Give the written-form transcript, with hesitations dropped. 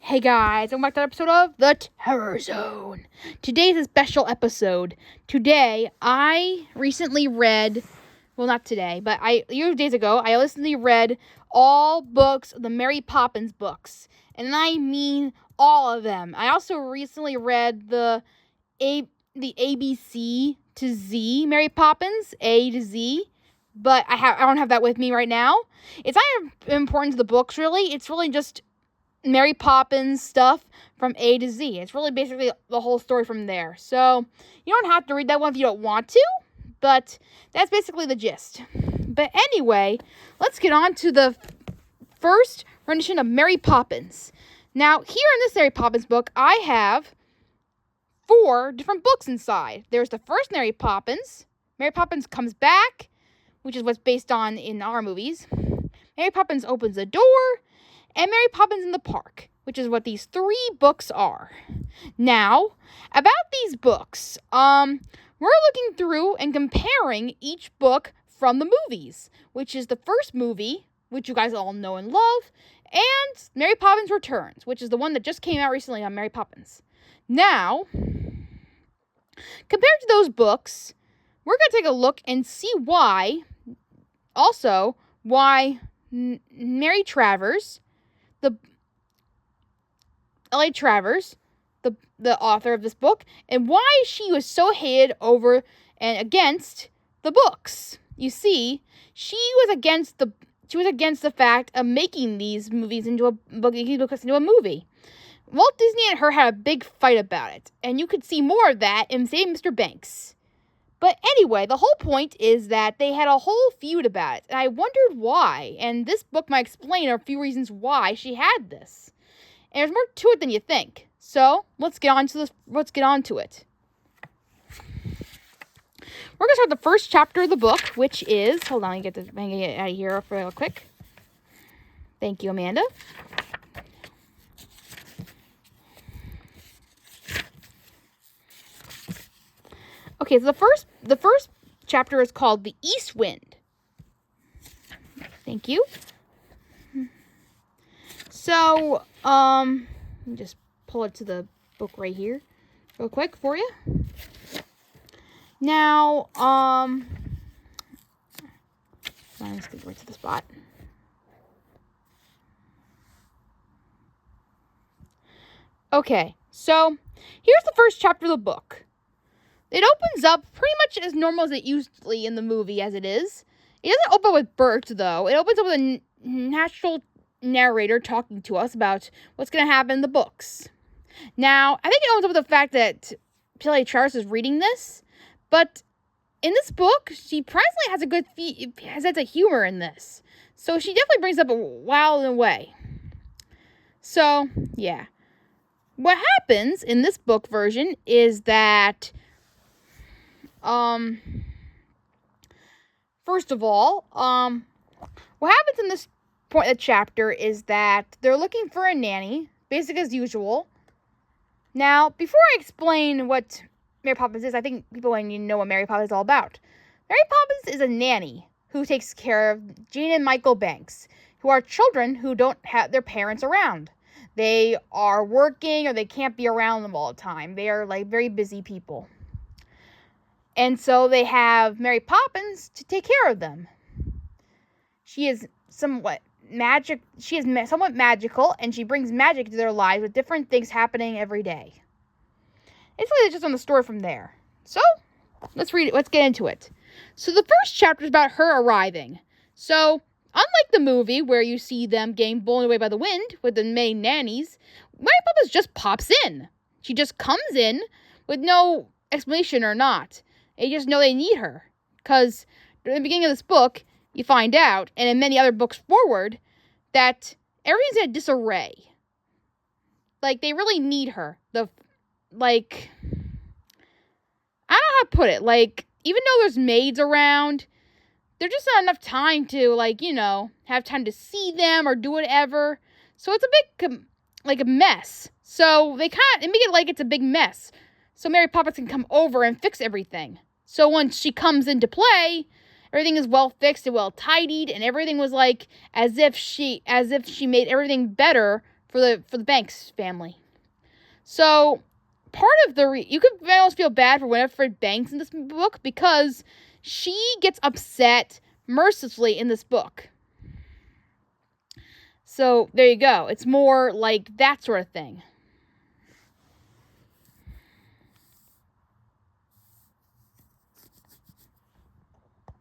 Hey guys, welcome back to another episode of The Terror Zone. Today's a special episode. Today, I recently read, well not today, but a few days ago, I recently read all books of the Mary Poppins books. And I mean all of them. I also recently read the ABC to Z Mary Poppins, A to Z. But I don't have that with me right now. It's not important to the books, really. It's really just Mary Poppins stuff from A to Z. It's really basically the whole story from there. So, you don't have to read that one if you don't want to, but that's basically the gist. But anyway, let's get on to the first rendition of Mary Poppins. Now, here in this Mary Poppins book, I have 4 different books inside. There's the first Mary Poppins. Mary Poppins Comes Back, which is what's based on in our movies. Mary Poppins Opens the Door, and Mary Poppins in the Park, which is what these 3 books are. Now, about these books, we're looking through and comparing each book from the movies, which is the first movie, which you guys all know and love, and Mary Poppins Returns, which is the one that just came out recently on Mary Poppins. Now, compared to those books, we're going to take a look and see why Mary Travers, L.A. Travers, the author of this book, and why she was so hated over and against the books. You see, she was against the fact of making these movies into a movie. Walt Disney and her had a big fight about it, and you could see more of that in, say, Mr. Banks. But anyway, the whole point is that they had a whole feud about it, and I wondered why, and this book might explain a few reasons why she had this. And there's more to it than you think. So, let's get on to it. We're going to start the first chapter of the book, which is, hold on, let me get it out of here real quick. Thank you, Amanda. Okay, so the first chapter is called The East Wind. Thank you. So, let me just pull it to the book right here real quick for you. Now, let's get right to the spot. Okay, so here's the first chapter of the book. It opens up pretty much as normal as it usually in the movie as it is. It doesn't open with birds, though. It opens up with a natural narrator talking to us about what's going to happen in the books. Now, I think it opens up with the fact that L.A. Travers is reading this, but in this book, she surprisingly has a good has a humor in this. So she definitely brings up a while in a way. So, yeah. What happens in this book version is that first of all, what happens in this point of the chapter is that they're looking for a nanny, basic as usual. Now, before I explain what Mary Poppins is, I think people need to know what Mary Poppins is all about. Mary Poppins is a nanny who takes care of Jane and Michael Banks, who are children who don't have their parents around. They are working or they can't be around them all the time. They are like very busy people. And so they have Mary Poppins to take care of them. She is somewhat somewhat magical, and she brings magic to their lives with different things happening every day. It's really just on the story from there. So, let's read it. Let's get into it. So, the first chapter is about her arriving. So, unlike the movie where you see them getting blown away by the wind with the main nannies, Mary Poppins just pops in. She just comes in with no explanation or not. They just know they need her. Because in the beginning of this book, you find out, and in many other books forward, that everything's in a disarray. Like, they really need her. I don't know how to put it. Like, even though there's maids around, there's just not enough time to, have time to see them or do whatever. So it's a big, a mess. So they make it like it's a big mess. So Mary Poppins can come over and fix everything. So once she comes into play, everything is well fixed and well tidied, and everything was as if she made everything better for the Banks family. So part of you could almost feel bad for Winifred Banks in this book because she gets upset mercilessly in this book. So there you go. It's more like that sort of thing.